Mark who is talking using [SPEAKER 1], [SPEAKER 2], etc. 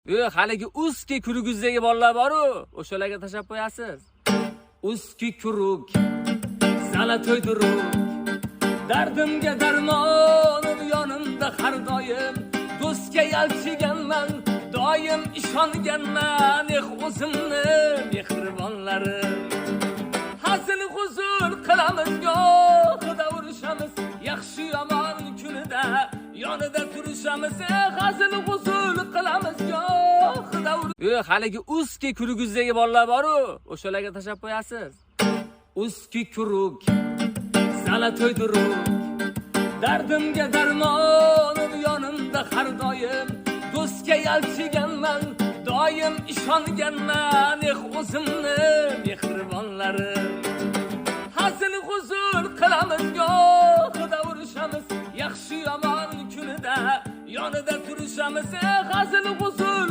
[SPEAKER 1] Haligi uski kuruguzdagi bolalar bor-ku, o'shalarga tashab qo'yasiz. Uski kurug, sana to'ydiruk, dardimga darmonim yonimda har doim, do'stga yalchiganman, doim ishonganman, o'zimni mehribonlarim. Hazil huzur qilamiz, gohida urushamiz, yaxshi yomon kunida yonida turishamiz, hazil huzur qilamiz, gohida haligi uski kuruguzdagi bolalar bor-ku, o'shalarga tashab qo'yasiz. Uski kurug, sana to'ydiruk, dardimga darmonim yonimda har doim, do'stga yalchiganman, doim ishonganman, o'zimni mehribonlarim. Hazil huzur qilamiz, gohida urushamiz, yaxshi yomon kunida yonida turishamiz, hazil huzur